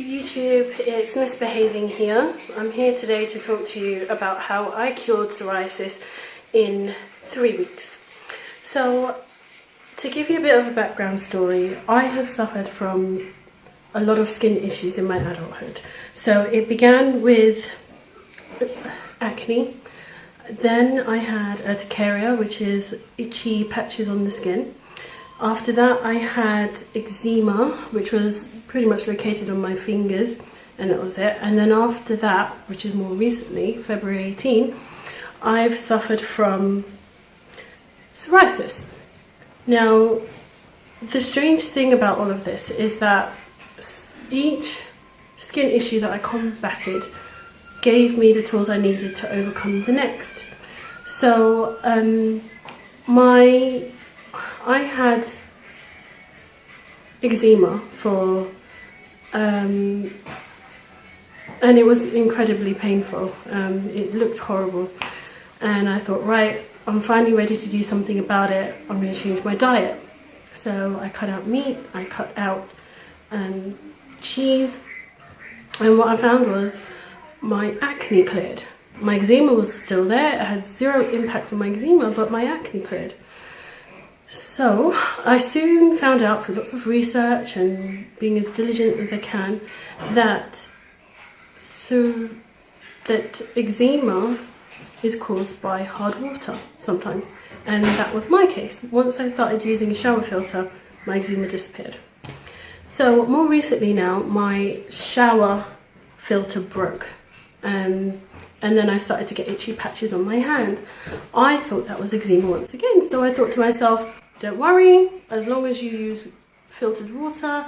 YouTube, it's Misbehaving here. I'm here today to talk to you about how I cured psoriasis in 3 weeks. So, to give you a bit of a background story, I have suffered from a lot of skin issues in my adulthood. So it began with acne, then I had urticaria, which is itchy patches on the skin. After that I had eczema, which was pretty much located on my fingers, and that was it. And then after that, which is more recently, February 18, I've suffered from psoriasis. Now, the strange thing about all of this is that each skin issue that I combated gave me the tools I needed to overcome the next. So, I had eczema for, and it was incredibly painful. It looked horrible, and I thought, right, I'm finally ready to do something about it. I'm going to change my diet. So I cut out meat, I cut out cheese, and what I found was my acne cleared. My eczema was still there. It had zero impact on my eczema, but my acne cleared. So I soon found out through lots of research and being as diligent as I can that eczema is caused by hard water sometimes, and that was my case. Once I started using a shower filter, my eczema disappeared. So more recently now, my shower filter broke, and then I started to get itchy patches on my hand. I thought that was eczema once again, so I thought to myself, don't worry, as long as you use filtered water,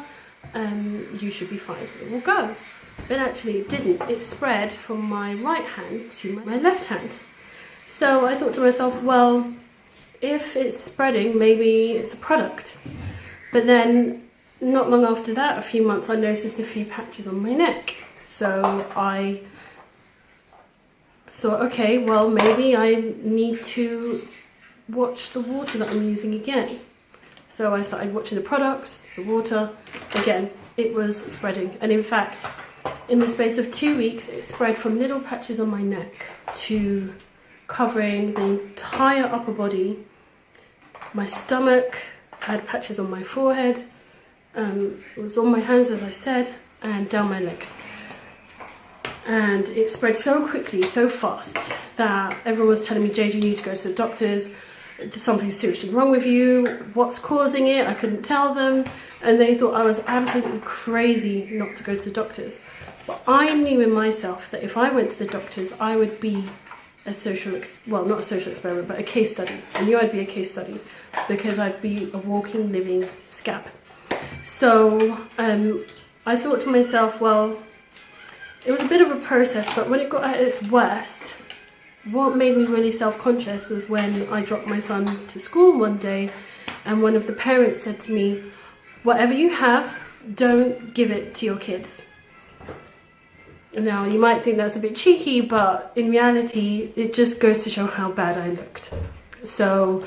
you should be fine, it will go. But actually it didn't. It spread from my right hand to my left hand. So I thought to myself, well, if it's spreading, maybe it's a product. But then not long after that, a few months, I noticed a few patches on my neck. So I thought, okay, well, maybe I need to watch the water that I'm using again. So I started watching the products, the water. Again, it was spreading. And in fact, in the space of 2 weeks, it spread from little patches on my neck to covering the entire upper body. My stomach, I had patches on my forehead, it was on my hands, as I said, and down my legs. And it spread so quickly, so fast, that everyone was telling me, Jade, you need to go to the doctors. Something's seriously wrong with you. What's causing it? I couldn't tell them. And they thought I was absolutely crazy not to go to the doctors. But I knew in myself that if I went to the doctors, I would be a not a social experiment, but a case study. I knew I'd be a case study because I'd be a walking, living scab. So I thought to myself, well, it was a bit of a process, but when it got at its worst, what made me really self-conscious was when I dropped my son to school one day and one of the parents said to me, whatever you have, don't give it to your kids. Now, you might think that's a bit cheeky, but in reality, it just goes to show how bad I looked. So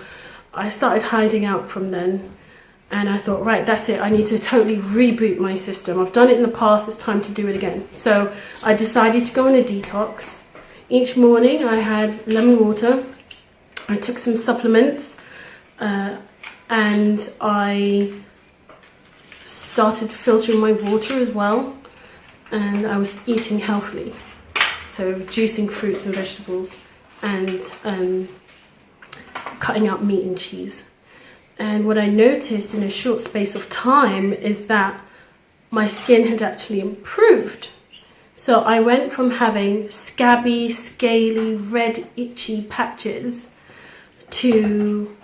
I started hiding out from then, and I thought, right, that's it. I need to totally reboot my system. I've done it in the past, it's time to do it again. So I decided to go on a detox. Each morning I had lemon water, I took some supplements, and I started filtering my water as well. And I was eating healthily, so juicing fruits and vegetables, and cutting out meat and cheese. And what I noticed in a short space of time is that my skin had actually improved. So I went from having scabby, scaly, red, itchy patches to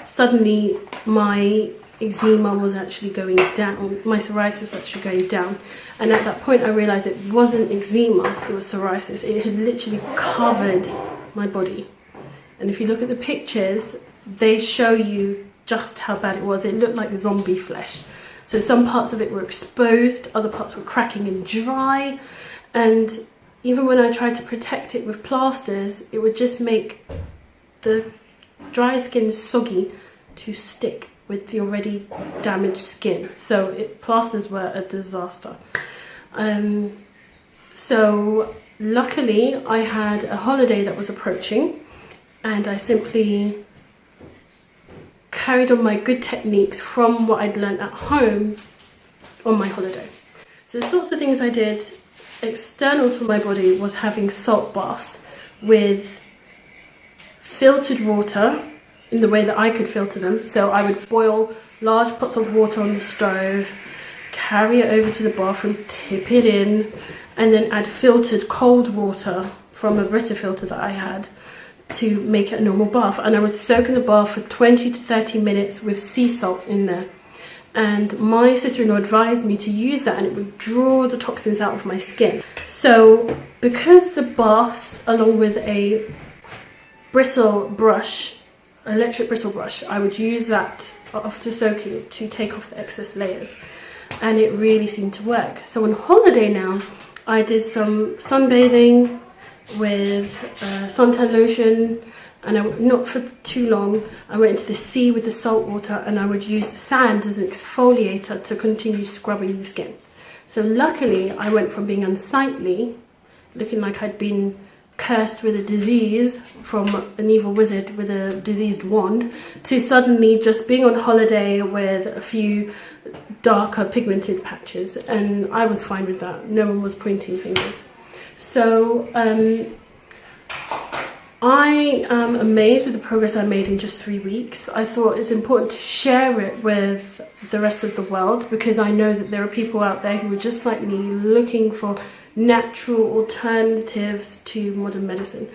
suddenly my eczema was actually going down, my psoriasis was actually going down. And at that point I realised it wasn't eczema, it was psoriasis. It had literally covered my body. And if you look at the pictures, they show you just how bad it was. It looked like zombie flesh. So some parts of it were exposed, other parts were cracking and dry. And even when I tried to protect it with plasters, it would just make the dry skin soggy to stick with the already damaged skin. So plasters were a disaster. So luckily I had a holiday that was approaching, and I simply carried on my good techniques from what I'd learned at home on my holiday. So the sorts of things I did external to my body was having salt baths with filtered water in the way that I could filter them. So I would boil large pots of water on the stove, carry it over to the bathroom, tip it in, and then add filtered cold water from a Brita filter that I had to make it a normal bath. And I would soak in the bath for 20 to 30 minutes with sea salt in there. And my sister-in-law advised me to use that, and it would draw the toxins out of my skin. So because the baths, along with a bristle brush, electric bristle brush, I would use that after soaking to take off the excess layers, and it really seemed to work. So on holiday now, I did some sunbathing with suntan lotion, and not for too long. I went into the sea with the salt water, and I would use the sand as an exfoliator to continue scrubbing the skin. So luckily I went from being unsightly, looking like I'd been cursed with a disease from an evil wizard with a diseased wand, to suddenly just being on holiday with a few darker pigmented patches, and I was fine with that. No one was pointing fingers. So I am amazed with the progress I made in just 3 weeks. I thought it's important to share it with the rest of the world, because I know that there are people out there who are just like me, looking for natural alternatives to modern medicine.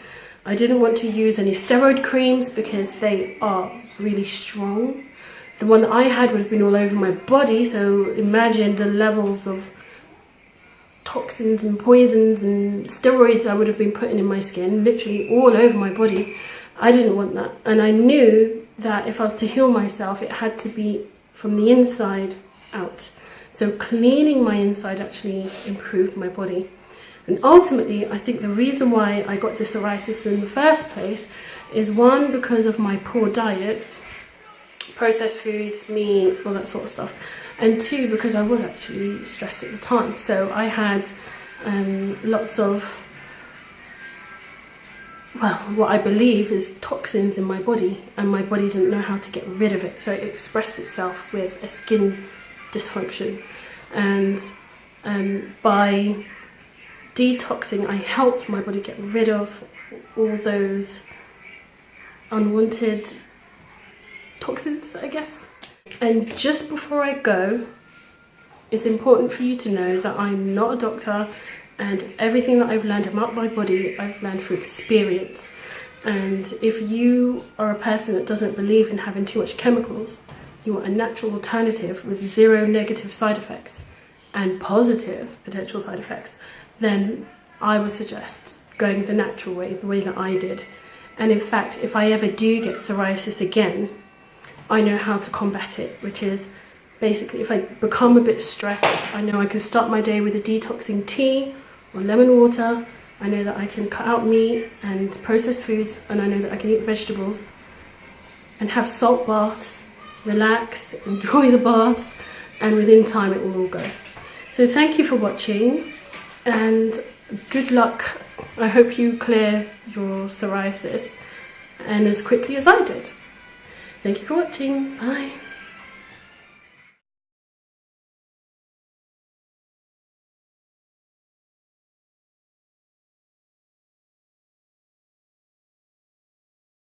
I didn't want to use any steroid creams because they are really strong. The one that I had would have been all over my body, so imagine the levels of toxins and poisons and steroids I would have been putting in my skin, literally all over my body. I didn't want that, and I knew that if I was to heal myself, it had to be from the inside out. So cleaning my inside actually improved my body. And ultimately, I think the reason why I got the psoriasis in the first place is, one, because of my poor diet, processed foods, meat, all that sort of stuff, and two, because I was actually stressed at the time. So I had lots of, well, what I believe is toxins in my body, and my body didn't know how to get rid of it, so it expressed itself with a skin dysfunction. And by detoxing, I helped my body get rid of all those unwanted toxins, I guess. And just before I go, it's important for you to know that I'm not a doctor, and everything that I've learned about my body, I've learned through experience. And if you are a person that doesn't believe in having too much chemicals, you want a natural alternative with 0 negative side effects and positive potential side effects, then I would suggest going the natural way, the way that I did. And in fact, if I ever do get psoriasis again, I know how to combat it, which is basically, if I become a bit stressed, I know I can start my day with a detoxing tea or lemon water. I know that I can cut out meat and processed foods, and I know that I can eat vegetables and have salt baths, relax, enjoy the bath, and within time it will all go. So thank you for watching, and good luck. I hope you clear your psoriasis, and as quickly as I did. Thank you for watching. Bye.